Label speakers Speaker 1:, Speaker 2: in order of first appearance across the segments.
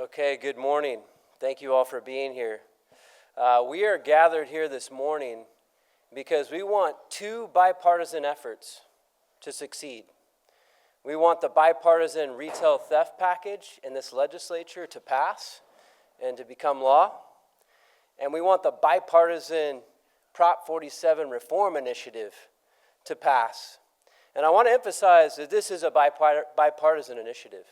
Speaker 1: Okay, good morning. Thank you all for being here. We are gathered here this morning because we want two bipartisan efforts to succeed. We want the bipartisan retail theft package in this legislature to pass and to become law. And we want the bipartisan Prop 47 reform initiative to pass. And I want to emphasize that this is a bipartisan initiative.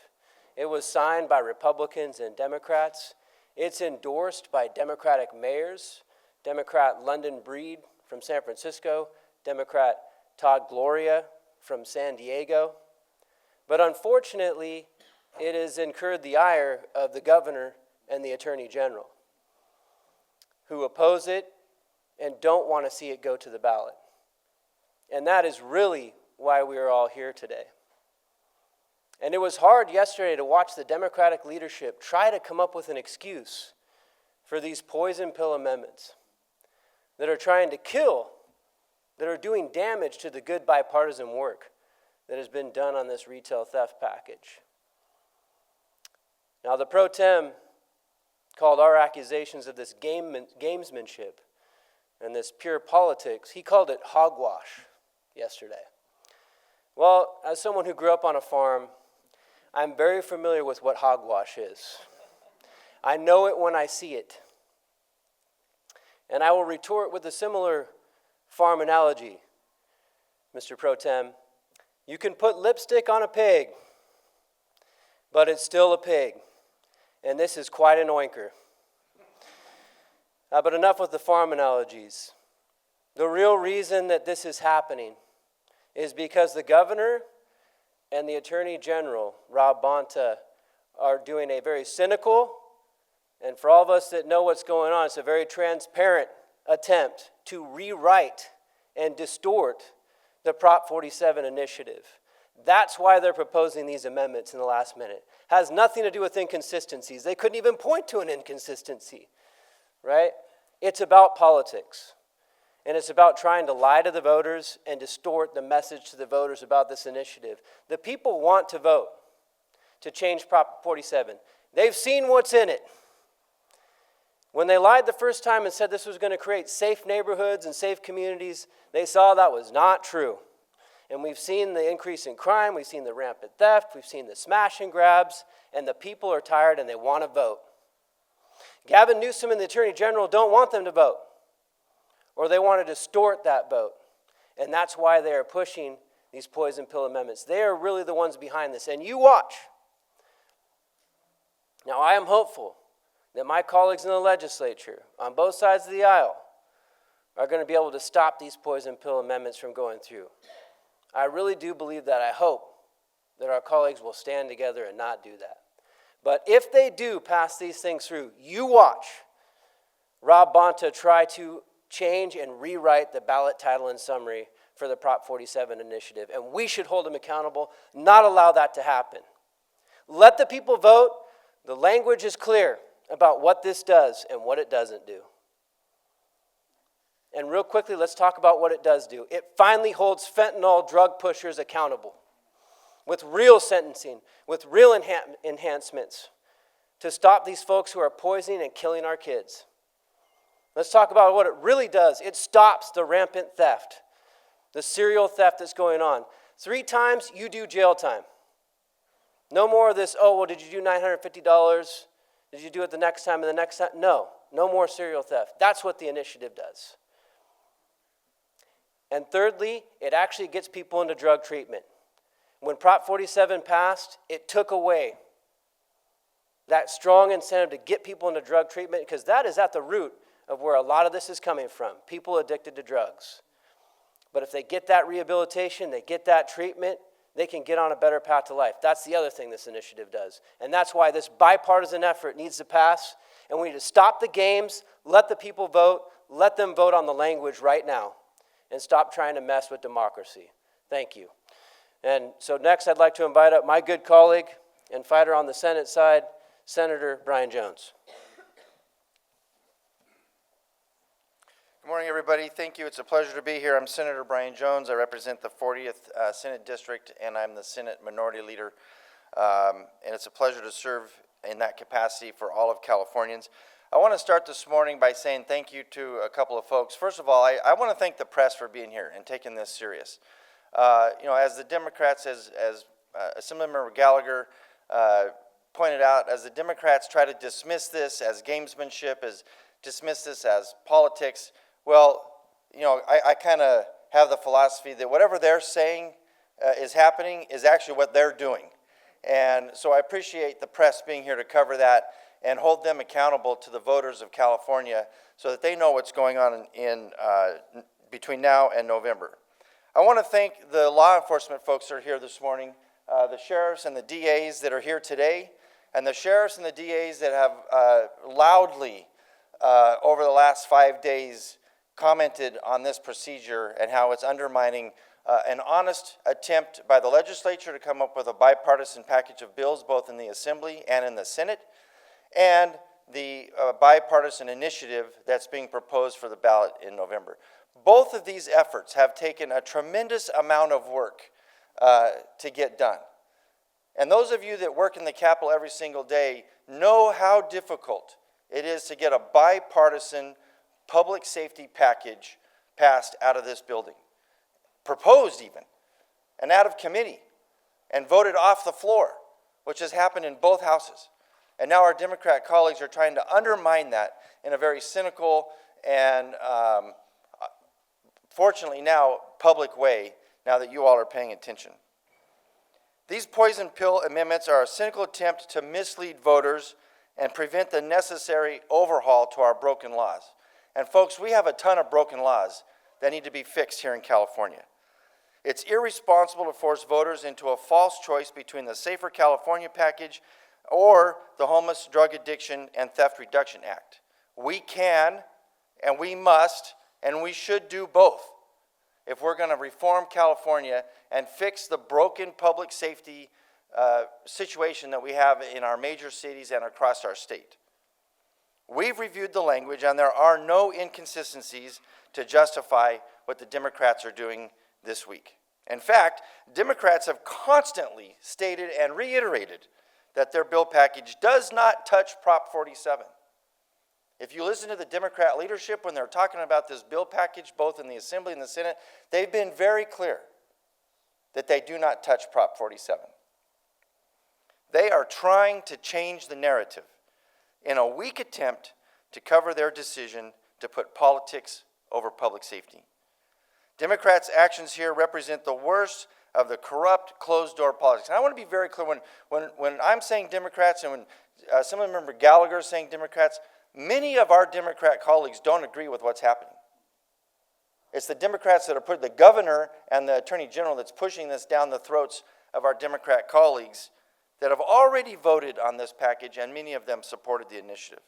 Speaker 1: It was signed by Republicans and Democrats. It's endorsed by Democratic mayors, Democrat London Breed from San Francisco, Democrat Todd Gloria from San Diego. But unfortunately, it has incurred the ire of the governor and the attorney general, who oppose it and don't want to see it go to the ballot. And that is really why we are all here today. And it was hard yesterday to watch the Democratic leadership try to come up with an excuse for these poison pill amendments that are trying to kill, that are doing damage to the good bipartisan work that has been done on this retail theft package. Now, the pro tem called our accusations of this gamesmanship and this pure politics, he called it hogwash yesterday. Well, as someone who grew up on a farm, I'm very familiar with what hogwash is. I know it when I see it. And I will retort with a similar farm analogy, Mr. Pro Tem. You can put lipstick on a pig, but it's still a pig. And this is quite an oinker. But enough with the farm analogies. The real reason that this is happening is because the governor and the Attorney General, Rob Bonta, are doing a very cynical, and for all of us that know what's going on, it's a very transparent attempt to rewrite and distort the Prop 47 initiative. That's why they're proposing these amendments in the last minute. Has nothing to do with inconsistencies. They couldn't even point to an inconsistency, right? It's about politics. And it's about trying to lie to the voters and distort the message to the voters about this initiative. The people want to vote to change Prop 47. They've seen what's in it. When they lied the first time and said this was going to create safe neighborhoods and safe communities, they saw that was not true. And we've seen the increase in crime, we've seen the rampant theft, we've seen the smash and grabs, and the people are tired and they want to vote. Gavin Newsom and the Attorney General don't want them to vote, or they want to distort that vote. And that's why they are pushing these poison pill amendments. They are really the ones behind this. And you watch. Now, I am hopeful that my colleagues in the legislature, on both sides of the aisle, are going to be able to stop these poison pill amendments from going through. I really do believe that. I hope that our colleagues will stand together and not do that. But if they do pass these things through, you watch Rob Bonta try to change and rewrite the ballot title and summary for the Prop 47 initiative. And we should hold him accountable, not allow that to happen. Let the people vote. The language is clear about what this does and what it doesn't do. And real quickly, let's talk about what it does do. It finally holds fentanyl drug pushers accountable with real sentencing, with real enhancements to stop these folks who are poisoning and killing our kids. Let's talk about what it really does. It stops the rampant theft, the serial theft that's going on. 3 times, you do jail time. No more of this, oh, well, did you do $950? Did you do it the next time and the next time? No more serial theft. That's what the initiative does. And thirdly, it actually gets people into drug treatment. When Prop 47 passed, it took away that strong incentive to get people into drug treatment, because that is at the root of where a lot of this is coming from, people addicted to drugs. But if they get that rehabilitation, they get that treatment, they can get on a better path to life. That's the other thing this initiative does. And that's why this bipartisan effort needs to pass, and we need to stop the games, let the people vote, let them vote on the language right now, and stop trying to mess with democracy. Thank you. And so next I'd like to invite up my good colleague and fighter on the Senate side, Senator Brian Jones.
Speaker 2: Good morning, everybody. Thank you. It's a pleasure to be here. I'm Senator Brian Jones. I represent the 40th Senate District, and I'm the Senate Minority Leader. And it's a pleasure to serve in that capacity for all of Californians. I want to start this morning by saying thank you to a couple of folks. First of all, I want to thank the press for being here and taking this serious. As the Democrats, as Assemblymember Gallagher pointed out, as the Democrats try to dismiss this as gamesmanship, as dismiss this as politics, well, I kind of have the philosophy that whatever they're saying is happening is actually what they're doing. And so I appreciate the press being here to cover that and hold them accountable to the voters of California so that they know what's going on in between now and November. I want to thank the law enforcement folks that are here this morning, the sheriffs and the DAs that are here today, and the sheriffs and the DAs that have loudly over the last 5 days commented on this procedure and how it's undermining an honest attempt by the legislature to come up with a bipartisan package of bills, both in the Assembly and in the Senate, and the bipartisan initiative that's being proposed for the ballot in November. Both of these efforts have taken a tremendous amount of work to get done. And those of you that work in the Capitol every single day know how difficult it is to get a bipartisan public safety package passed out of this building. Proposed even, and out of committee, and voted off the floor, which has happened in both houses. And now our Democrat colleagues are trying to undermine that in a very cynical and, fortunately now, public way, now that you all are paying attention. These poison pill amendments are a cynical attempt to mislead voters and prevent the necessary overhaul to our broken laws. And folks, we have a ton of broken laws that need to be fixed here in California. It's irresponsible to force voters into a false choice between the Safer California package or the Homeless, Drug Addiction, and Theft Reduction Act. We can, and we must, and we should do both if we're going to reform California and fix the broken public safety situation that we have in our major cities and across our state. We've reviewed the language, and there are no inconsistencies to justify what the Democrats are doing this week. In fact, Democrats have constantly stated and reiterated that their bill package does not touch Prop 47. If you listen to the Democrat leadership when they're talking about this bill package, both in the Assembly and the Senate, they've been very clear that they do not touch Prop 47. They are trying to change the narrative in a weak attempt to cover their decision to put politics over public safety. Democrats' actions here represent the worst of the corrupt, closed-door politics. And I want to be very clear, when I'm saying Democrats and when Assemblymember Gallagher is saying Democrats, many of our Democrat colleagues don't agree with what's happening. It's the Democrats that are putting the governor and the attorney general that's pushing this down the throats of our Democrat colleagues that have already voted on this package, and many of them supported the initiative.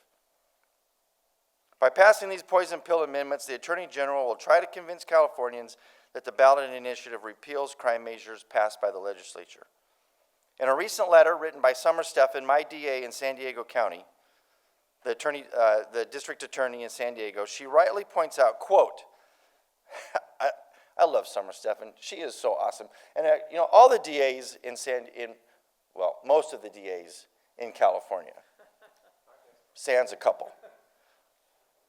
Speaker 2: By passing these poison pill amendments, the Attorney General will try to convince Californians that the ballot initiative repeals crime measures passed by the legislature. In a recent letter written by Summer Stephan, my DA in San Diego County, the district attorney in San Diego, she rightly points out, quote, I love Summer Stephan. She is so awesome. And all the DAs most of the DAs in California, sans a couple,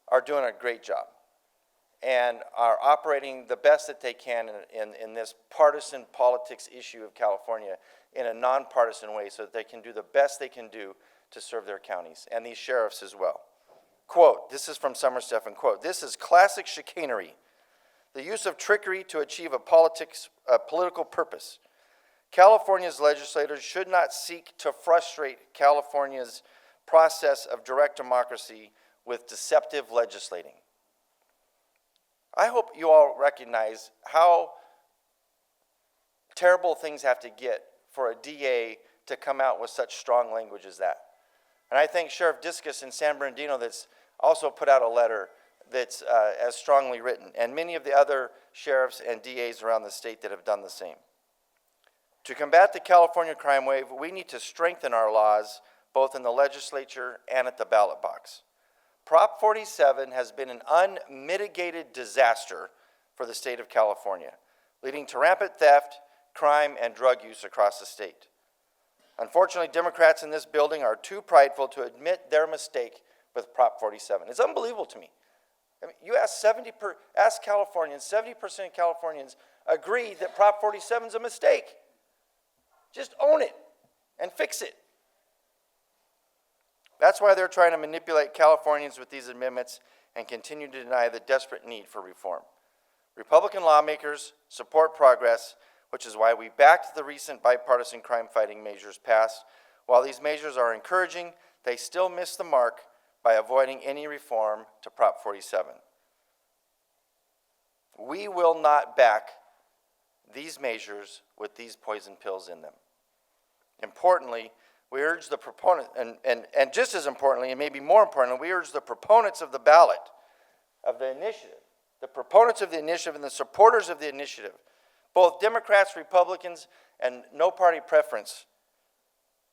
Speaker 2: are doing a great job and are operating the best that they can in this partisan politics issue of California in a nonpartisan way so that they can do the best they can do to serve their counties and these sheriffs as well. Quote, this is from Summer Stephan, quote, "This is classic chicanery, the use of trickery to achieve a political purpose. California's legislators should not seek to frustrate California's process of direct democracy with deceptive legislating." I hope you all recognize how terrible things have to get for a DA to come out with such strong language as that. And I think Sheriff Discus in San Bernardino that's also put out a letter that's as strongly written, and many of the other sheriffs and DAs around the state that have done the same. To combat the California crime wave, we need to strengthen our laws both in the legislature and at the ballot box. Prop 47 has been an unmitigated disaster for the state of California, leading to rampant theft, crime, and drug use across the state. Unfortunately, Democrats in this building are too prideful to admit their mistake with Prop 47. It's unbelievable to me. I mean, you ask Californians, 70% of Californians agree that Prop 47 is a mistake. Just own it and fix it. That's why they're trying to manipulate Californians with these amendments and continue to deny the desperate need for reform. Republican lawmakers support progress, which is why we backed the recent bipartisan crime-fighting measures passed. While these measures are encouraging, they still miss the mark by avoiding any reform to Prop 47. We will not back these measures with these poison pills in them. Importantly, we urge the proponents, and just as importantly, and maybe more importantly, we urge the proponents of the ballot, of the initiative, the proponents of the initiative and the supporters of the initiative, both Democrats, Republicans, and no party preference,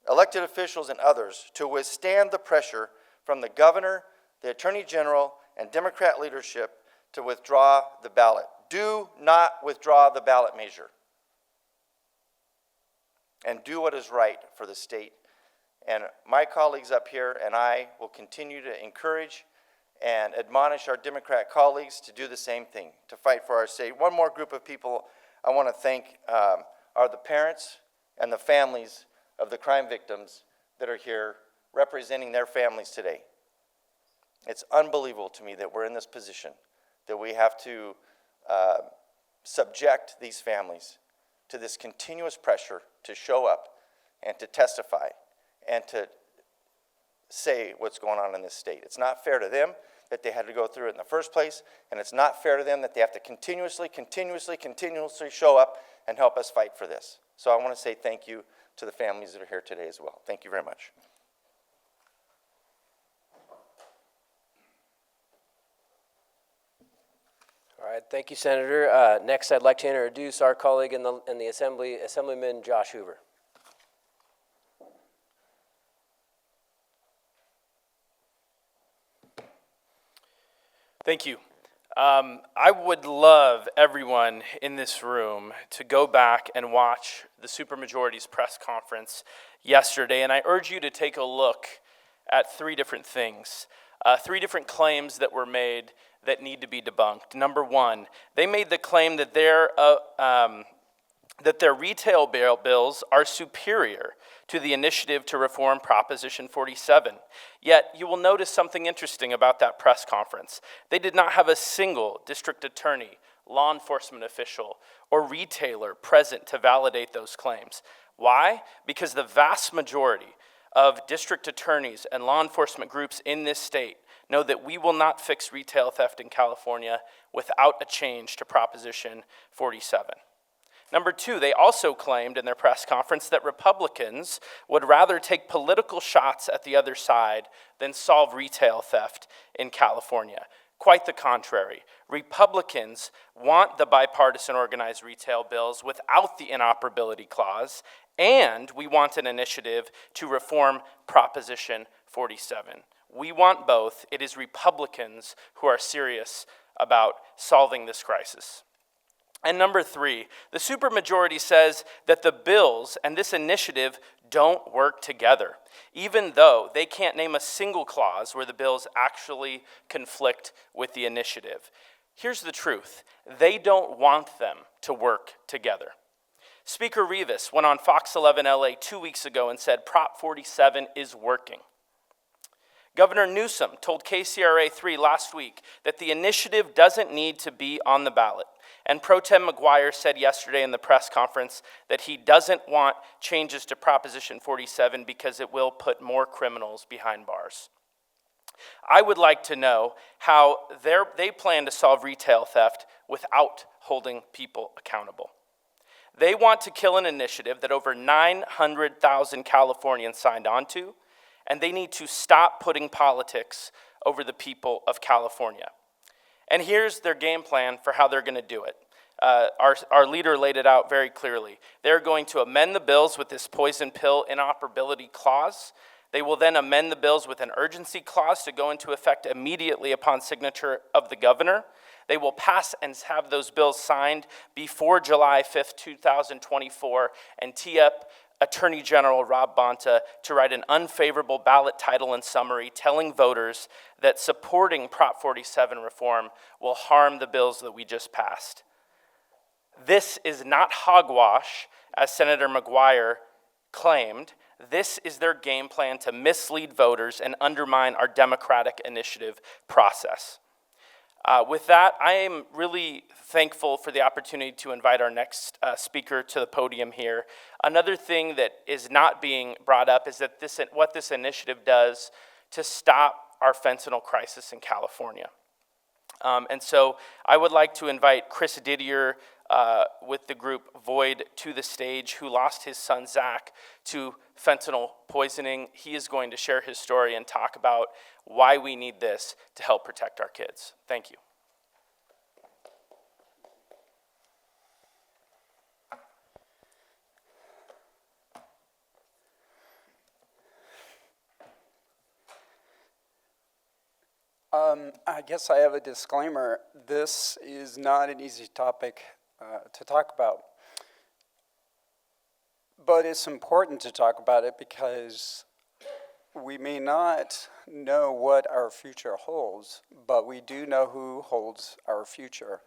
Speaker 2: elected officials and others, to withstand the pressure from the governor, the attorney general, and Democrat leadership to withdraw the ballot. Do not withdraw the ballot measure. And do what is right for the state. And my colleagues up here and I will continue to encourage and admonish our Democrat colleagues to do the same thing, to fight for our state. One more group of people I want to thank are the parents and the families of the crime victims that are here representing their families today. It's unbelievable to me that we're in this position, that we have to subject these families to this continuous pressure to show up and to testify and to say what's going on in this state. It's not fair to them that they had to go through it in the first place, and it's not fair to them that they have to continuously show up and help us fight for this. So I want to say thank you to the families that are here today as well. Thank you very much.
Speaker 1: All right, thank you, Senator. Next, I'd like to introduce our colleague in the Assembly, Assemblyman Josh Hoover.
Speaker 3: Thank you. I would love everyone in this room to go back and watch the Supermajority's press conference yesterday, and I urge you to take a look at three different things, three different claims that were made that need to be debunked. Number one, they made the claim that their retail bills are superior to the initiative to reform Proposition 47. Yet, you will notice something interesting about that press conference. They did not have a single district attorney, law enforcement official, or retailer present to validate those claims. Why? Because the vast majority of district attorneys and law enforcement groups in this state know that we will not fix retail theft in California without a change to Proposition 47. Number two, they also claimed in their press conference that Republicans would rather take political shots at the other side than solve retail theft in California. Quite the contrary. Republicans want the bipartisan organized retail bills without the inoperability clause, and we want an initiative to reform Proposition 47. We want both. It is Republicans who are serious about solving this crisis. And number three, the supermajority says that the bills and this initiative don't work together, even though they can't name a single clause where the bills actually conflict with the initiative. Here's the truth. They don't want them to work together. Speaker Rivas went on Fox 11 LA 2 weeks ago and said Prop 47 is working. Governor Newsom told KCRA 3 last week that the initiative doesn't need to be on the ballot. And Pro Tem McGuire said yesterday in the press conference that he doesn't want changes to Proposition 47 because it will put more criminals behind bars. I would like to know how they plan to solve retail theft without holding people accountable. They want to kill an initiative that over 900,000 Californians signed on to, and they need to stop putting politics over the people of California. And here's their game plan for how they're going to do it. Our leader laid it out very clearly. They're going to amend the bills with this poison pill inoperability clause. They will then amend the bills with an urgency clause to go into effect immediately upon signature of the governor. They will pass and have those bills signed before July 5th, 2024, and tee up Attorney General Rob Bonta to write an unfavorable ballot title and summary telling voters that supporting Prop 47 reform will harm the bills that we just passed. This is not hogwash, as Senator McGuire claimed. This is their game plan to mislead voters and undermine our democratic initiative process. With that, I am really thankful for the opportunity to invite our next speaker to the podium here. Another thing that is not being brought up is that what this initiative does to stop our fentanyl crisis in California. And so I would like to invite Chris Didier with the group Void to the stage, who lost his son Zach to fentanyl poisoning. He is going to share his story and talk about why we need this to help protect our kids. Thank you.
Speaker 4: I guess I have a disclaimer. This is not an easy topic to talk about. But it's important to talk about it because we may not know what our future holds, but we do know who holds our future.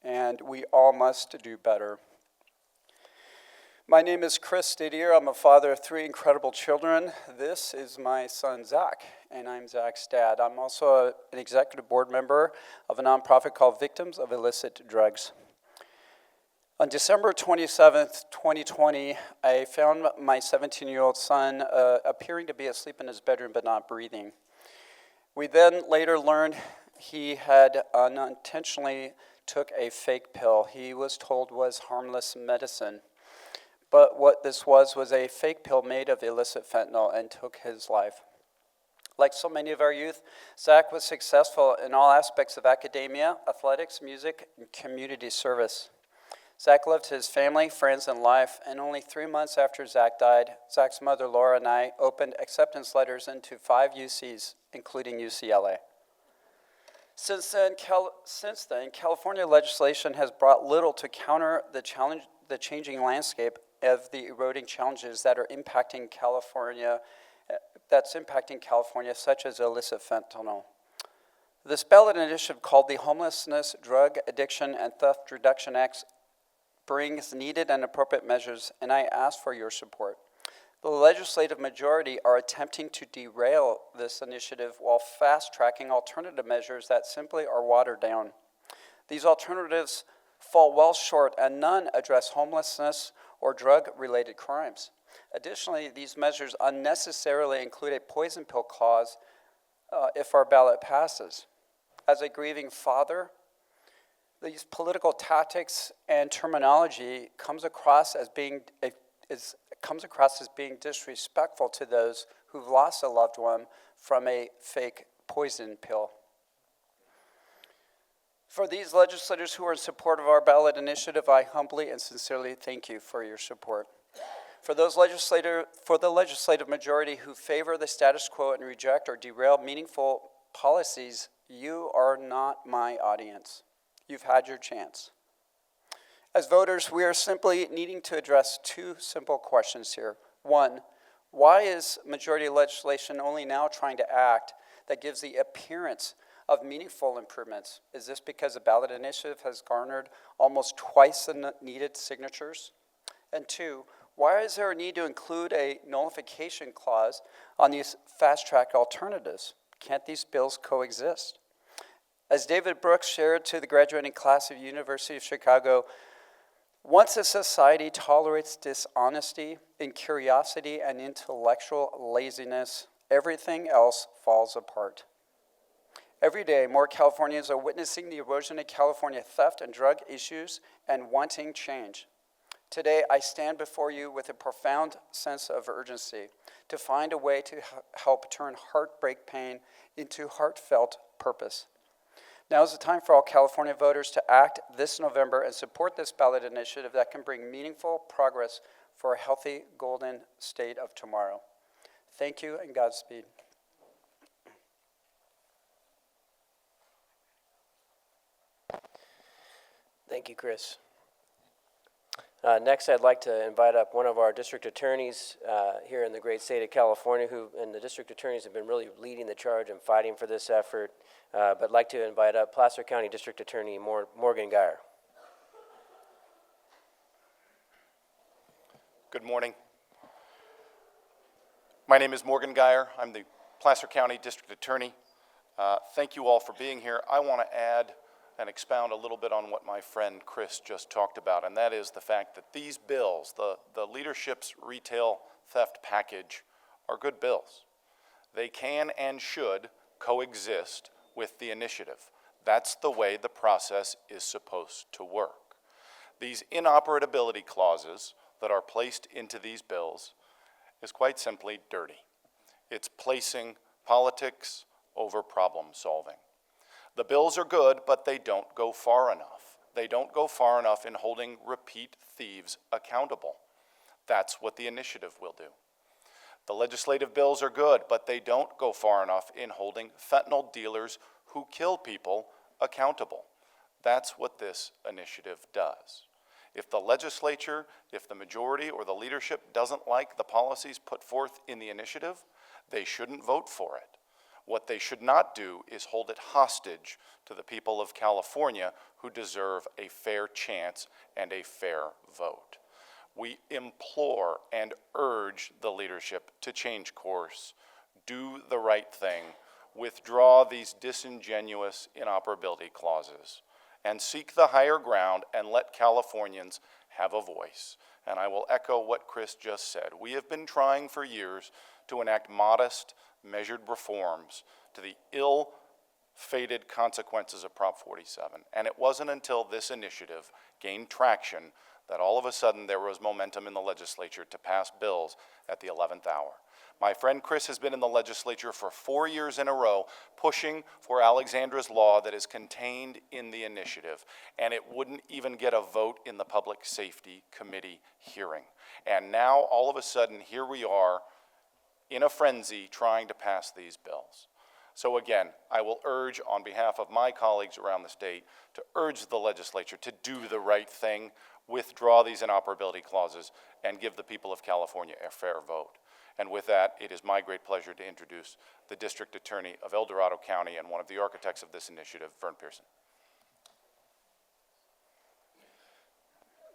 Speaker 4: And we all must do better. My name is Chris Didier. I'm a father of 3 incredible children. This is my son, Zach, and I'm Zach's dad. I'm also an executive board member of a nonprofit called Victims of Illicit Drugs. On December 27th, 2020, I found my 17-year-old son appearing to be asleep in his bedroom but not breathing. We then later learned he had unintentionally took a fake pill he was told was harmless medicine. But what this was a fake pill made of illicit fentanyl and took his life. Like so many of our youth, Zach was successful in all aspects of academia, athletics, music, and community service. Zach loved his family, friends, and life, and only 3 months after Zach died, Zach's mother, Laura, and I opened acceptance letters into 5 UCs, including UCLA. Since then, California legislation has brought little to counter the changing landscape of the eroding challenges that are impacting California, such as illicit fentanyl. This ballot initiative, called the Homelessness, Drug Addiction, and Theft Reduction Act, brings needed and appropriate measures, and I ask for your support. The legislative majority are attempting to derail this initiative while fast-tracking alternative measures that simply are watered down. These alternatives fall well short, and none address homelessness or drug-related crimes. Additionally, these measures unnecessarily include a poison pill clause if our ballot passes. As a grieving father, these political tactics and terminology comes across as being disrespectful to those who've lost a loved one from a fake poison pill. For these legislators who are in support of our ballot initiative, I humbly and sincerely thank you for your support. For the legislative majority who favor the status quo and reject or derail meaningful policies, you are not my audience. You've had your chance. As voters, we are simply needing to address 2 simple questions here. 1, why is majority legislation only now trying to act that gives the appearance of meaningful improvements? Is this because the ballot initiative has garnered almost twice the needed signatures? And 2, why is there a need to include a nullification clause on these fast-track alternatives? Can't these bills coexist? As David Brooks shared to the graduating class of University of Chicago, once a society tolerates dishonesty, incuriosity, and intellectual laziness, everything else falls apart. Every day, more Californians are witnessing the erosion of California theft and drug issues and wanting change. Today, I stand before you with a profound sense of urgency to find a way to help turn heartbreak pain into heartfelt purpose. Now is the time for all California voters to act this November and support this ballot initiative that can bring meaningful progress for a healthy golden state of tomorrow. Thank you and Godspeed.
Speaker 1: Thank you, Chris. Next, I'd like to invite up one of our district attorneys here in the great state of California, and the district attorneys have been really leading the charge and fighting for this effort. But I'd like to invite up Placer County District Attorney Morgan Geyer.
Speaker 5: Good morning. My name is Morgan Geyer. I'm the Placer County District Attorney. Thank you all for being here. I want to add and expound a little bit on what my friend Chris just talked about, and that is the fact that these bills, the leadership's retail theft package, are good bills. They can and should coexist with the initiative. That's the way the process is supposed to work. These inoperability clauses that are placed into these bills is quite simply dirty. It's placing politics over problem solving. The bills are good, but they don't go far enough. They don't go far enough in holding repeat thieves accountable. That's what the initiative will do. The legislative bills are good, but they don't go far enough in holding fentanyl dealers who kill people accountable. That's what this initiative does. If the legislature, if the majority or the leadership doesn't like the policies put forth in the initiative, they shouldn't vote for it. What they should not do is hold it hostage to the people of California who deserve a fair chance and a fair vote. We implore and urge the leadership to change course, do the right thing, withdraw these disingenuous inoperability clauses, and seek the higher ground and let Californians have a voice. And I will echo what Chris just said. We have been trying for years to enact modest, measured reforms to the ill-fated consequences of Prop 47. And it wasn't until this initiative gained traction that all of a sudden there was momentum in the legislature to pass bills at the 11th hour. My friend Chris has been in the legislature for 4 years in a row pushing for Alexandra's law that is contained in the initiative, and it wouldn't even get a vote in the Public Safety Committee hearing. And now, all of a sudden, here we are in a frenzy trying to pass these bills. So again, I will urge on behalf of my colleagues around the state to urge the legislature to do the right thing, withdraw these inoperability clauses, and give the people of California a fair vote. And with that, it is my great pleasure to introduce the District Attorney of El Dorado County and one of the architects of this initiative, Vern Pearson.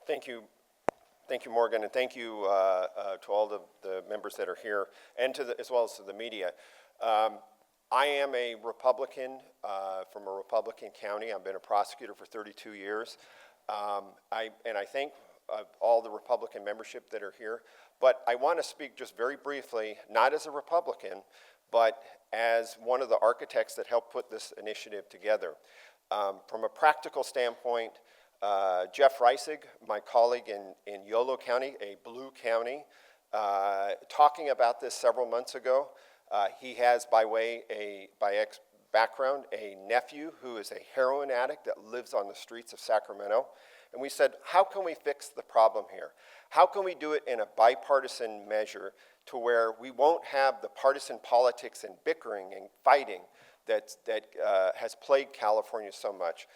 Speaker 6: Thank you. Thank you, Morgan, and thank you to all the members that are here, and as well as to the media. I am a Republican from a Republican county. I've been a prosecutor for 32 years. I thank all the Republican membership that are here. But I want to speak just very briefly, not as a Republican, but as one of the architects that helped put this initiative together. From a practical standpoint, Jeff Reisig, my colleague in Yolo County, a blue county, talking about this several months ago. He has, by background, a nephew who is a heroin addict that lives on the streets of Sacramento. And we said, how can we fix the problem here? How can we do it in a bipartisan measure to where we won't have the partisan politics and bickering and fighting that has plagued California so much?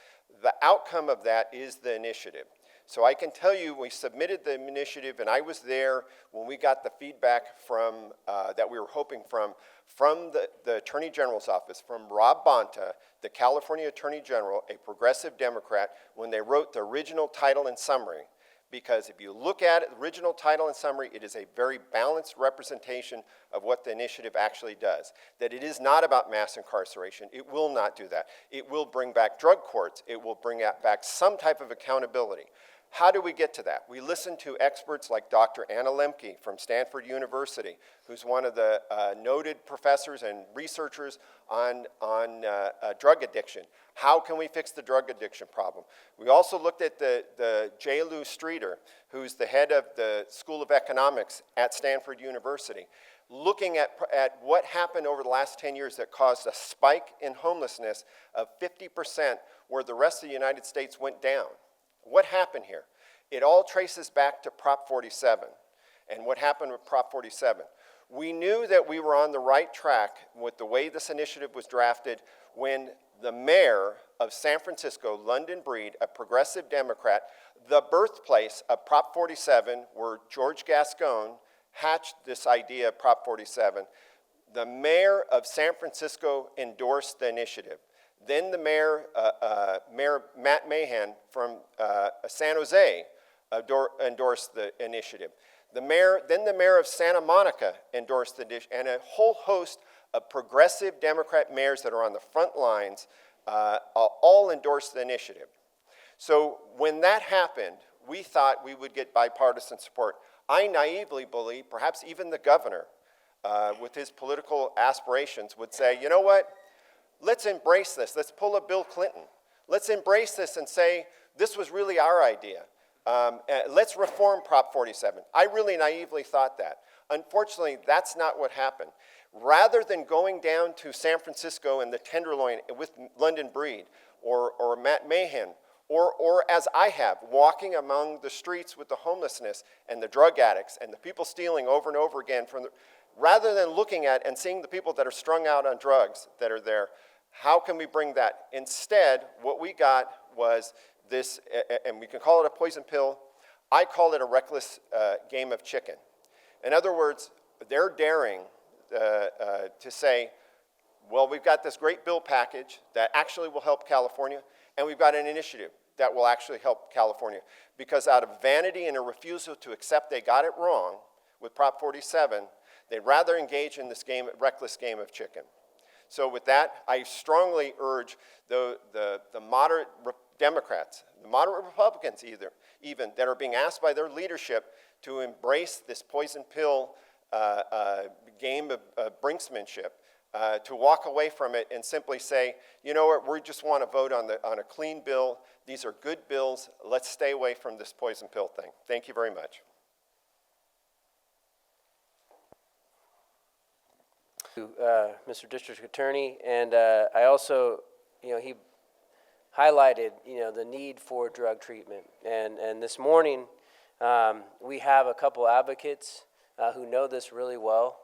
Speaker 6: The outcome of that is the initiative. So I can tell you, we submitted the initiative, and I was there when we got the feedback from that we were hoping from the Attorney General's office, from Rob Bonta, the California Attorney General, a progressive Democrat, when they wrote the original title and summary. Because if you look at it, the original title and summary, it is a very balanced representation of what the initiative actually does. That it is not about mass incarceration. It will not do that. It will bring back drug courts. It will bring back some type of accountability. How do we get to that? We listen to experts like Dr. Anna Lemke from Stanford University, who's one of the noted professors and researchers on drug addiction. How can we fix the drug addiction problem? We also looked at the J. Lou Streeter, who's the head of the School of Economics at Stanford University, looking at what happened over the last 10 years that caused a spike in homelessness of 50%, where the rest of the United States went down. What happened here? It all traces back to Prop 47. And what happened with Prop 47? We knew that we were on the right track with the way this initiative was drafted when the mayor of San Francisco, London Breed, a progressive Democrat, the birthplace of Prop 47, where George Gascon hatched this idea of Prop 47, the mayor of San Francisco endorsed the initiative. Then the mayor, Mayor Matt Mahan from San Jose endorsed the initiative. Then the mayor of Santa Monica endorsed the initiative, and a whole host of progressive Democrat mayors that are on the front lines all endorsed the initiative. So when that happened, we thought we would get bipartisan support. I naively believe perhaps even the governor, with his political aspirations, would say, you know what, let's embrace this. Let's pull a Bill Clinton. Let's embrace this and say, this was really our idea. Let's reform Prop 47. I really naively thought that. Unfortunately, that's not what happened. Rather than going down to San Francisco and the Tenderloin with London Breed or Matt Mahan, or as I have, walking among the streets with the homelessness and the drug addicts and the people stealing over and over again, rather than looking at and seeing the people that are strung out on drugs that are there, how can we bring that? Instead, what we got was this, and we can call it a poison pill. I call it a reckless game of chicken. In other words, they're daring to say, well, we've got this great bill package that actually will help California, and we've got an initiative that will actually help California. Because out of vanity and a refusal to accept they got it wrong with Prop 47, they'd rather engage in this reckless game of chicken. So with that, I strongly urge the moderate Democrats, the moderate Republicans even, that are being asked by their leadership to embrace this poison pill game of brinksmanship, to walk away from it and simply say, you know what, we just want to vote on a clean bill. These are good bills. Let's stay away from this poison pill thing. Thank you very much.
Speaker 1: Mr. District Attorney, and I also, he highlighted, the need for drug treatment. And this morning, we have a couple advocates who know this really well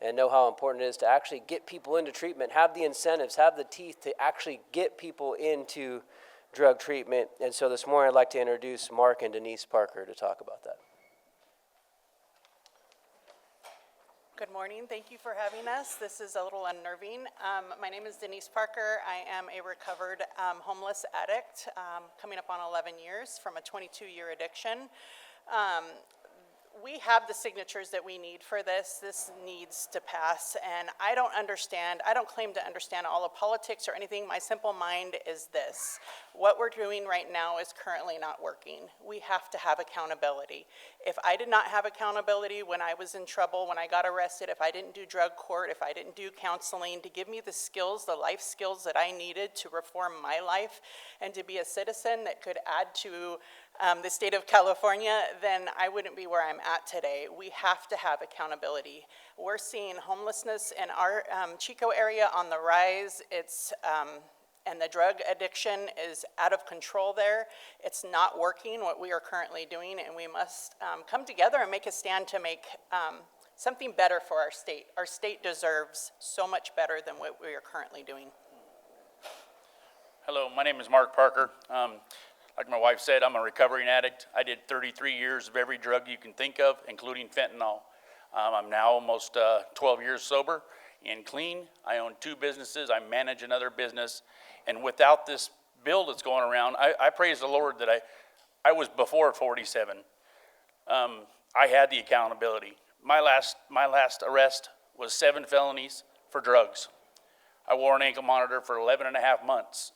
Speaker 1: and know how important it is to actually get people into treatment, have the incentives, have the teeth to actually get people into drug treatment. And so this morning, I'd like to introduce Mark and Denise Parker to talk about that.
Speaker 7: Good morning. Thank you for having us. This is a little unnerving. My name is Denise Parker. I am a recovered homeless addict, coming up on 11 years from a 22-year addiction. We have the signatures that we need for this. This needs to pass, and I don't claim to understand all of politics or anything. My simple mind is this. What we're doing right now is currently not working. We have to have accountability. If I did not have accountability when I was in trouble, when I got arrested, if I didn't do drug court, if I didn't do counseling to give me the skills, the life skills that I needed to reform my life and to be a citizen that could add to the state of California, then I wouldn't be where I'm at today. We have to have accountability. We're seeing homelessness in our Chico area on the rise. And the drug addiction is out of control there. It's not working, what we are currently doing, and we must come together and make a stand to make something better for our state. Our state deserves so much better than what we are currently doing.
Speaker 8: Hello, my name is Mark Parker. Like my wife said, I'm a recovering addict. I did 33 years of every drug you can think of, including fentanyl. I'm now almost 12 years sober and clean. I own 2 businesses. I manage another business. And without this bill that's going around, I praise the Lord that I was before 47. I had the accountability. My last arrest was 7 felonies for drugs. I wore an ankle monitor for 11 and a half months.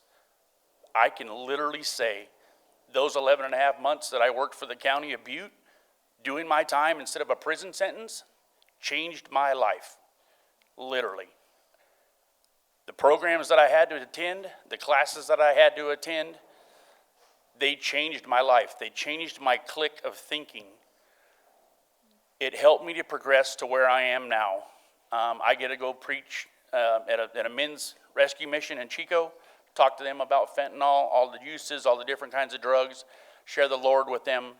Speaker 8: I can literally say those 11 and a half months that I worked for the county of Butte, doing my time instead of a prison sentence, changed my life, literally. The programs that I had to attend, the classes that I had to attend, they changed my life. They changed my clique of thinking. It helped me to progress to where I am now. I get to go preach at a men's rescue mission in Chico, talk to them about fentanyl, all the uses, all the different kinds of drugs, share the Lord with them.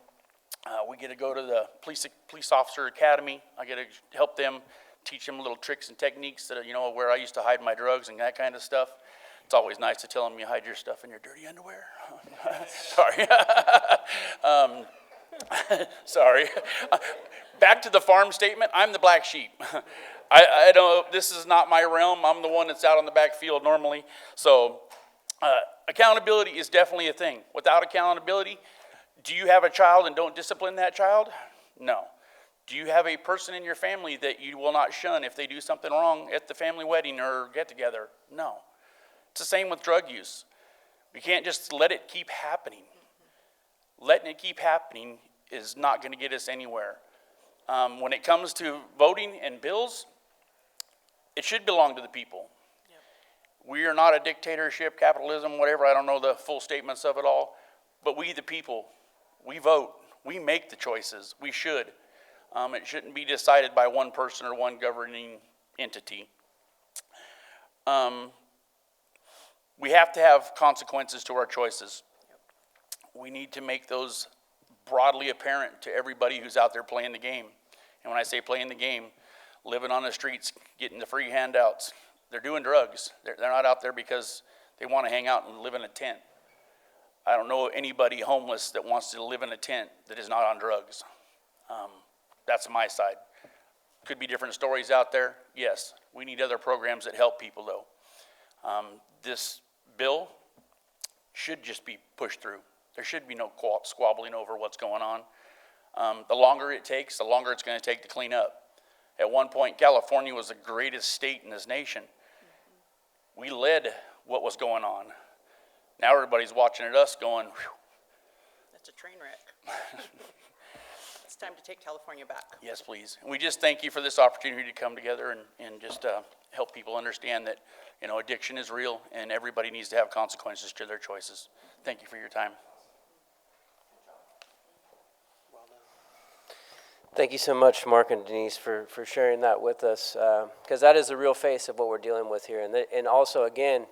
Speaker 8: We get to go to the police officer academy. I get to help them, teach them little tricks and techniques that, where I used to hide my drugs and that kind of stuff. It's always nice to tell them you hide your stuff in your dirty underwear. Sorry. Sorry. Back to the farm statement. I'm the black sheep. I don't. This is not my realm. I'm the one that's out on the back field normally. So accountability is definitely a thing. Without accountability, do you have a child and don't discipline that child? No. Do you have a person in your family that you will not shun if they do something wrong at the family wedding or get together? No. It's the same with drug use. We can't just let it keep happening. Letting it keep happening is not going to get us anywhere. When it comes to voting and bills, it should belong to the people. Yep. We are not a dictatorship, capitalism, whatever. I don't know the full statements of it all. But we, the people, we vote. We make the choices. We should. It shouldn't be decided by one person or one governing entity. We have to have consequences to our choices. We need to make those broadly apparent to everybody who's out there playing the game. And when I say playing the game, living on the streets, getting the free handouts, they're doing drugs. They're not out there because they want to hang out and live in a tent. I don't know anybody homeless that wants to live in a tent that is not on drugs. That's my side. Could be different stories out there. Yes, we need other programs that help people though. This bill should just be pushed through. There should be no squabbling over what's going on. The longer it takes, the longer it's going to take to clean up. At one point, California was the greatest state in this nation. We led what was going on. Now everybody's watching at us going, whew.
Speaker 7: That's a train wreck. It's time to take California back.
Speaker 8: Yes, please. And we just thank you for this opportunity to come together and just help people understand that, addiction is real and everybody needs to have consequences to their choices. Thank you for your time.
Speaker 1: Thank you so much, Mark and Denise, for sharing that with us, because that is the real face of what we're dealing with here. And also, again,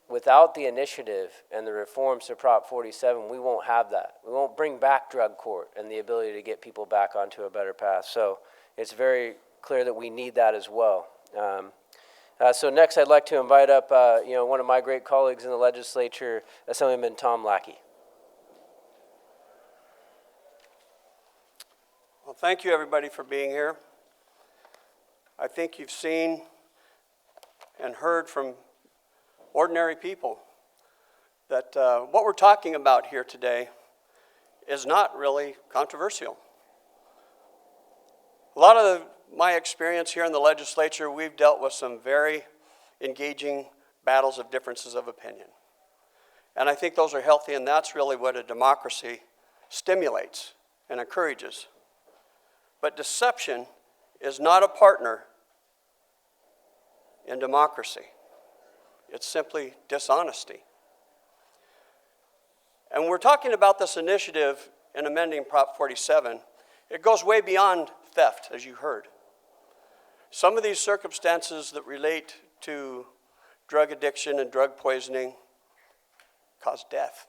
Speaker 1: without the initiative and the reforms to Prop 47, we won't have that. We won't bring back drug court and the ability to get people back onto a better path. So it's very clear that we need that as well. So next, I'd like to invite up, one of my great colleagues in the legislature, Assemblyman Tom Lackey.
Speaker 9: Well, thank you, everybody, for being here. I think you've seen and heard from ordinary people that what we're talking about here today is not really controversial. A lot of my experience here in the legislature, we've dealt with some very engaging battles of differences of opinion. And I think those are healthy, and that's really what a democracy stimulates and encourages. But deception is not a partner in democracy. It's simply dishonesty. And we're talking about this initiative in amending Prop 47. It goes way beyond theft, as you heard. Some of these circumstances that relate to drug addiction and drug poisoning cause death.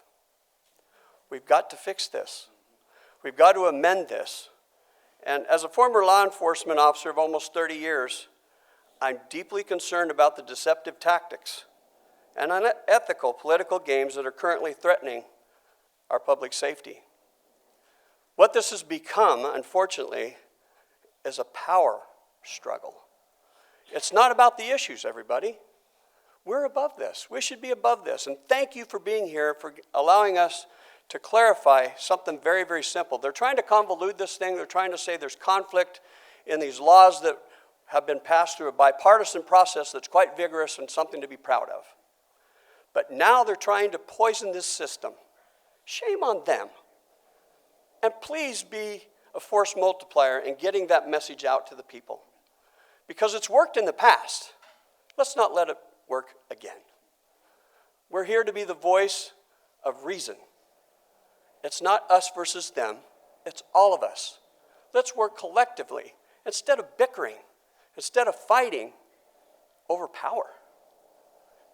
Speaker 9: We've got to fix this. We've got to amend this. And as a former law enforcement officer of almost 30 years, I'm deeply concerned about the deceptive tactics and unethical political games that are currently threatening our public safety. What this has become, unfortunately, is a power struggle. It's not about the issues, everybody. We're above this. We should be above this. And thank you for being here, for allowing us to clarify something very, very simple. They're trying to convolute this thing. They're trying to say there's conflict in these laws that have been passed through a bipartisan process that's quite vigorous and something to be proud of. But now they're trying to poison this system. Shame on them. And please be a force multiplier in getting that message out to the people. Because it's worked in the past. Let's not let it work again. We're here to be the voice of reason. It's not us versus them. It's all of us. Let's work collectively instead of bickering, instead of fighting over power.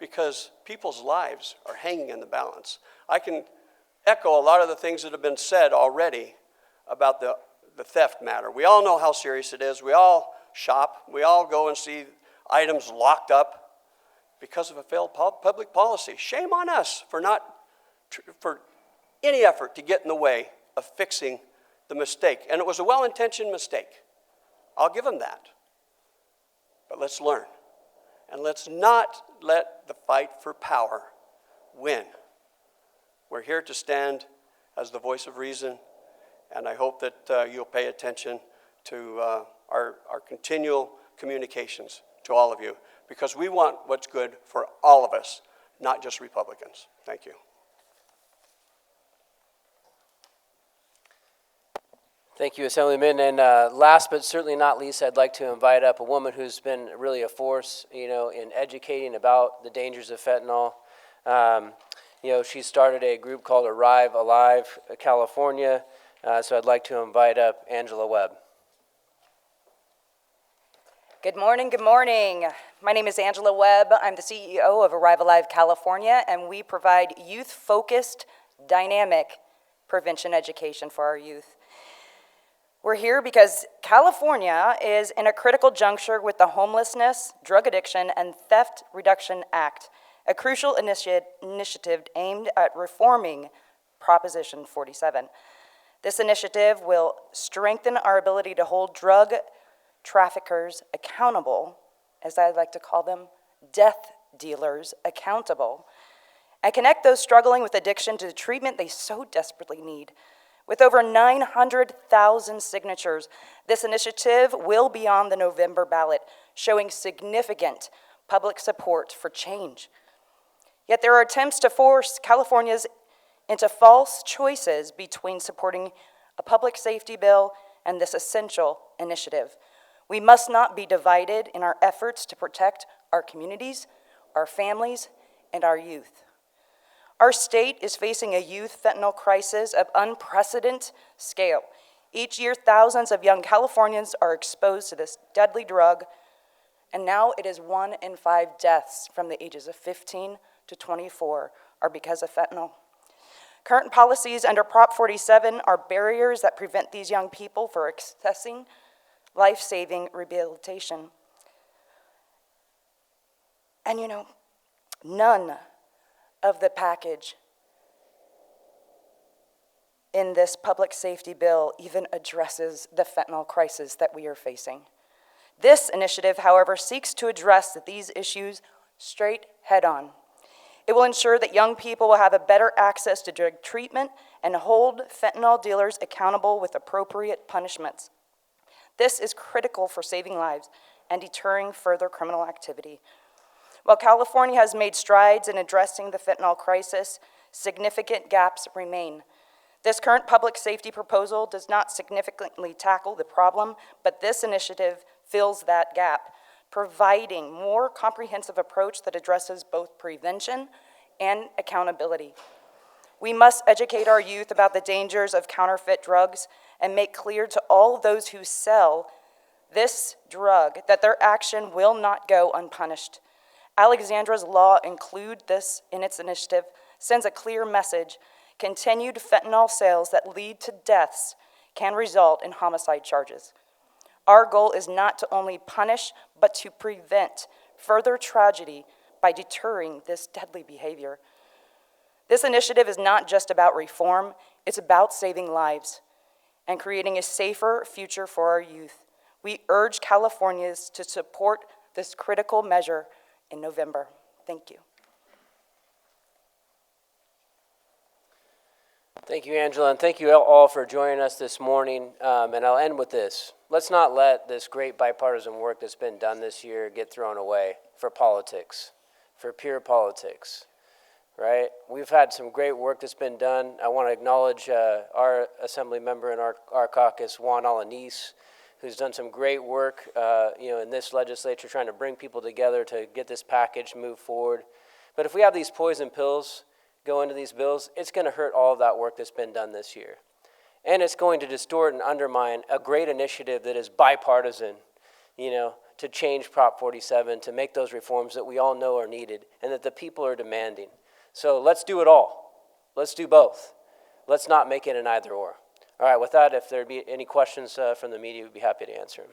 Speaker 9: Because people's lives are hanging in the balance. I can echo a lot of the things that have been said already about the theft matter. We all know how serious it is. We all shop. We all go and see items locked up because of a failed public policy. Shame on us for for any effort to get in the way of fixing the mistake. And it was a well-intentioned mistake. I'll give them that. But let's learn. And let's not let the fight for power win. We're here to stand as the voice of reason, and I hope that you'll pay attention to our continual communications to all of you, because we want what's good for all of us, not just Republicans. Thank you.
Speaker 1: Thank you, Assemblyman. And last but certainly not least, I'd like to invite up a woman who's been really a force, in educating about the dangers of fentanyl. She started a group called Arrive Alive California. So I'd like to invite up Angela Webb.
Speaker 10: Good morning, good morning. My name is Angela Webb. I'm the CEO of Arrive Alive California, and we provide youth-focused, dynamic prevention education for our youth. We're here because California is in a critical juncture with the Homelessness, Drug Addiction, and Theft Reduction Act, a crucial initiative aimed at reforming Proposition 47. This initiative will strengthen our ability to hold drug traffickers accountable, as I like to call them, death dealers accountable, and connect those struggling with addiction to the treatment they so desperately need. With over 900,000 signatures, this initiative will be on the November ballot, showing significant public support for change. Yet there are attempts to force Californians into false choices between supporting a public safety bill and this essential initiative. We must not be divided in our efforts to protect our communities, our families, and our youth. Our state is facing a youth fentanyl crisis of unprecedented scale. Each year, thousands of young Californians are exposed to this deadly drug, and now it is 1 in 5 deaths from the ages of 15 to 24 are because of fentanyl. Current policies under Prop 47 are barriers that prevent these young people from accessing life-saving rehabilitation. And none of the package in this public safety bill even addresses the fentanyl crisis that we are facing. This initiative, however, seeks to address these issues straight head-on. It will ensure that young people will have a better access to drug treatment and hold fentanyl dealers accountable with appropriate punishments. This is critical for saving lives and deterring further criminal activity. While California has made strides in addressing the fentanyl crisis, significant gaps remain. This current public safety proposal does not significantly tackle the problem, but this initiative fills that gap, providing a more comprehensive approach that addresses both prevention and accountability. We must educate our youth about the dangers of counterfeit drugs and make clear to all those who sell this drug that their action will not go unpunished. Alexandra's law include this in its initiative, sends a clear message. Continued fentanyl sales that lead to deaths can result in homicide charges. Our goal is not to only punish, but to prevent further tragedy by deterring this deadly behavior. This initiative is not just about reform, it's about saving lives and creating a safer future for our youth. We urge Californians to support this critical measure in November. Thank you.
Speaker 1: Thank you, Angela, and thank you all for joining us this morning. And I'll end with this. Let's not let this great bipartisan work that's been done this year get thrown away for politics, for pure politics, right? We've had some great work that's been done. I want to acknowledge our assembly member in our caucus, Juan Alanis, who's done some great work in this legislature trying to bring people together to get this package moved forward. But if we have these poison pills go into these bills, it's going to hurt all of that work that's been done this year. And it's going to distort and undermine a great initiative that is bipartisan, to change Prop 47, to make those reforms that we all know are needed and that the people are demanding. So let's do it all. Let's do both. Let's not make it an either or. All right, with that, if there be any questions from the media, we'd be happy to answer them.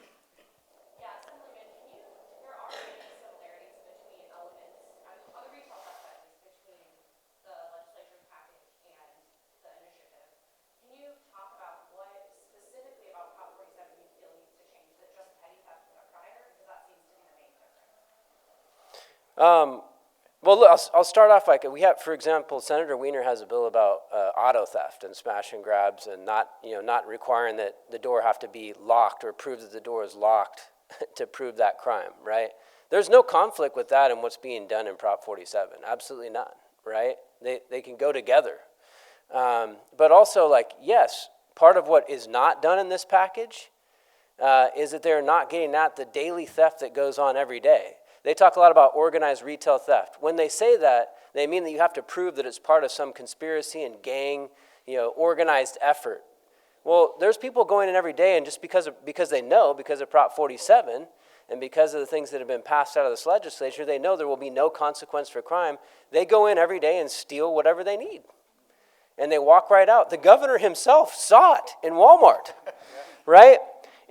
Speaker 11: Yeah, Assemblyman, there are many similarities between elements on the retail theft side, between the legislature package and the initiative. Can you talk about what specifically about Prop 47 you feel needs to change? Is it just petty theft with a prior? Because that seems to be the main difference.
Speaker 1: Well, look, I'll start off like we have, for example, Senator Wiener has a bill about auto theft and smash and grabs, and not requiring that the door have to be locked or prove that the door is locked to prove that crime, right? There's no conflict with that and what's being done in Prop 47. Absolutely none, right? They can go together. But also, like, yes, part of what is not done in this package is that they're not getting at the daily theft that goes on every day. They talk a lot about organized retail theft. When they say that, they mean that you have to prove that it's part of some conspiracy and gang, organized effort. Well, there's people going in every day, and just because they know, because of Prop 47, and because of the things that have been passed out of this legislature, they know there will be no consequence for crime. They go in every day and steal whatever they need. And they walk right out. The governor himself saw it in Walmart, right?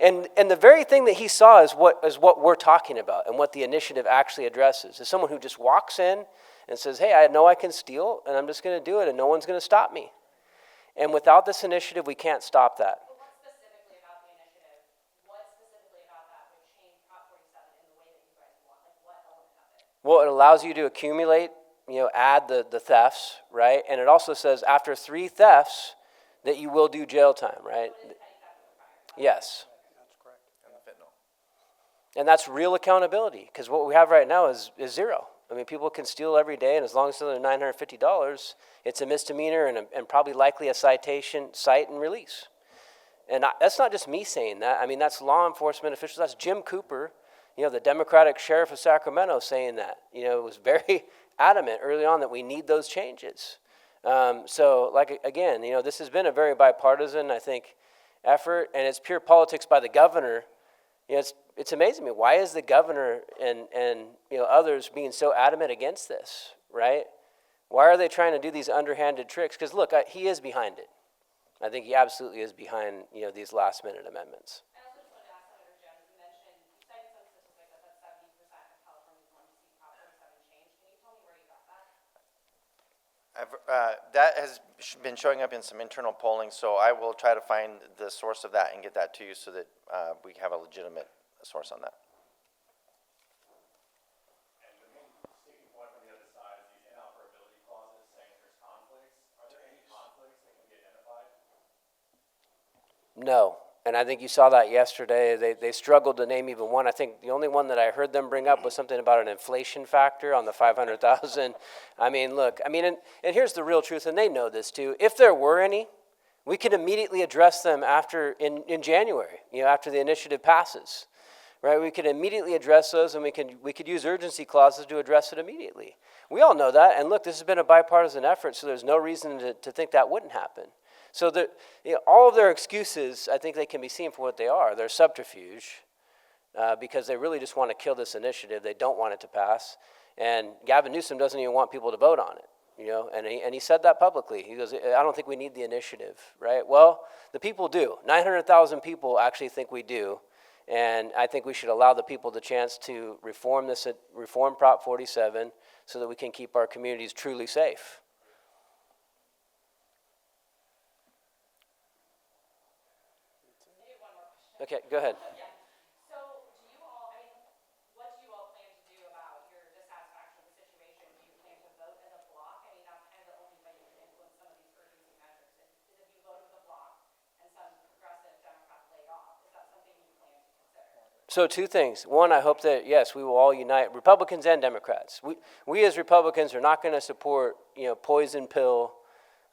Speaker 1: And the very thing that he saw is what we're talking about and what the initiative actually addresses. Is someone who just walks in and says, hey, I know I can steal, and I'm just going to do it, and no one's going to stop me. And without this initiative, we can't stop that.
Speaker 11: But what specifically about the initiative, what specifically about that would change Prop 47 in the way that you guys want? Like, what element of it?
Speaker 1: Well, it allows you to accumulate, add the thefts, right? And it also says after 3 thefts that you will do jail time, right? Yes. And that's real accountability, because what we have right now is zero. I mean, people can steal every day, and as long as it's under $950, it's a misdemeanor and probably likely a citation, cite, and release. And that's not just me saying that. I mean, that's law enforcement officials. That's Jim Cooper, the Democratic sheriff of Sacramento, saying that. It was very adamant early on that we need those changes. So, like, again, this has been a very bipartisan, I think, effort, and it's pure politics by the governor. It's amazing to me. Why is the governor and others being so adamant against this, right? Why are they trying to do these underhanded tricks? Because look, he is behind it. I think he absolutely is behind these last-minute amendments.
Speaker 11: I also just wanted to ask Senator Jones, you cited some statistics that 70% of Californians want to see Prop 47 change. Can you tell me where you got that?
Speaker 2: That has been showing up in some internal polling, so I will try to find the source of that and get that to you so that we have a legitimate source on that.
Speaker 12: And the main sticking point from the other side is these inoperability clauses saying there's conflicts. Are there any conflicts that can be identified?
Speaker 1: No. And I think you saw that yesterday. They struggled to name even one. I think the only one that I heard them bring up was something about an inflation factor on the 500,000. I mean, look, and here's the real truth, and they know this too. If there were any, we could immediately address them in January, after the initiative passes. Right? We could immediately address those, and we could use urgency clauses to address it immediately. We all know that, and look, this has been a bipartisan effort, so there's no reason to think that wouldn't happen. So all of their excuses, I think they can be seen for what they are. They're subterfuge, because they really just want to kill this initiative. They don't want it to pass, and Gavin Newsom doesn't even want people to vote on it. And he said that publicly. He goes, I don't think we need the initiative, right? Well, the people do. 900,000 people actually think we do. And I think we should allow the people the chance to reform Prop 47 so that we can keep our communities truly safe. Okay, go ahead.
Speaker 11: Yeah. So do you all, what do you all plan to do about your dissatisfaction with the situation? Do you plan to vote as a block? That's kind of the only way you can influence some of these urgency measures. Is if you vote as a block and some progressive Democrats laid off. Is that something you plan to consider?
Speaker 1: So 2 things. One, I hope that, yes, we will all unite, Republicans and Democrats. We as Republicans are not going to support, poison pill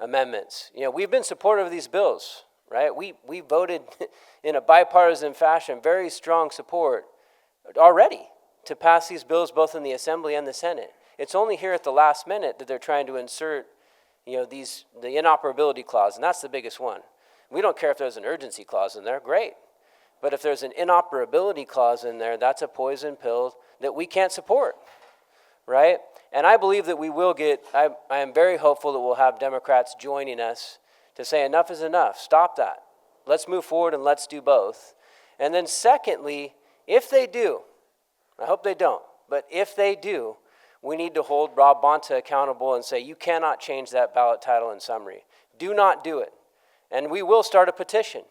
Speaker 1: amendments. We've been supportive of these bills. Right? We voted in a bipartisan fashion, very strong support already to pass these bills both in the Assembly and the Senate. It's only here at the last minute that they're trying to insert, the inoperability clause, and that's the biggest one. We don't care if there's an urgency clause in there, great. But if there's an inoperability clause in there, that's a poison pill that we can't support, right? And I believe that we will I am very hopeful that we'll have Democrats joining us to say enough is enough, stop that. let's move forward and let's do both. And then secondly, if they do, I hope they don't, but if they do, we need to hold Rob Bonta accountable and say, you cannot change that ballot title and summary. Do not do it. And we will start a petition.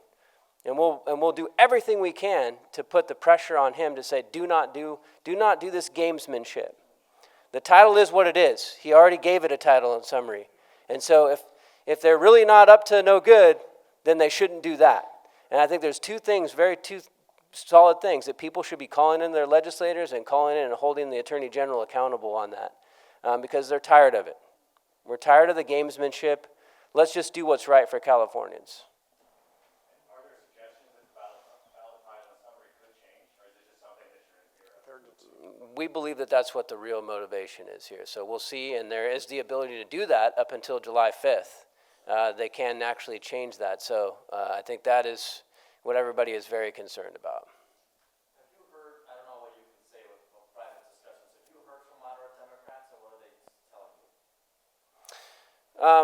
Speaker 1: And we'll do everything we can to put the pressure on him to say, do not do this gamesmanship. The title is what it is. He already gave it a title and summary. And so if they're really not up to no good, then they shouldn't do that. And I think there's two solid things that people should be calling in their legislators and calling in and holding the Attorney General accountable on that because they're tired of it. We're tired of the gamesmanship. Let's just do what's right for Californians.
Speaker 12: Are there suggestions that the ballot title and summary could change, or is it just something that you're in fear of?
Speaker 1: We believe that that's what the real motivation is here. So we'll see, and there is the ability to do that up until July 5th. They can actually change that. So I think that is what everybody is very concerned about.
Speaker 12: Have you heard, I don't know what you can say with private discussions, have you heard from moderate Democrats, and what are they telling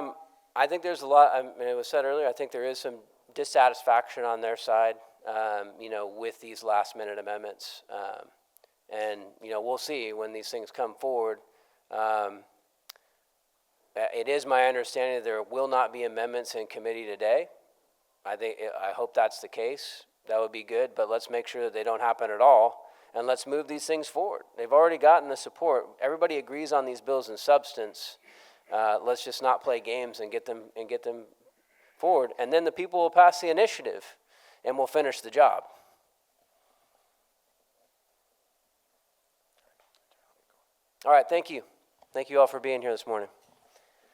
Speaker 12: you?
Speaker 1: I think there's a lot, I mean, it was said earlier, I think there is some dissatisfaction on their side, with these last minute amendments. And we'll see when these things come forward. It is my understanding that there will not be amendments in committee today. I hope that's the case. That would be good, but let's make sure that they don't happen at all, and let's move these things forward. They've already gotten the support. Everybody agrees on these bills in substance. Let's just not play games and get them forward, and then the people will pass the initiative, and we'll finish the job. All right, thank you. Thank you all for being here this morning.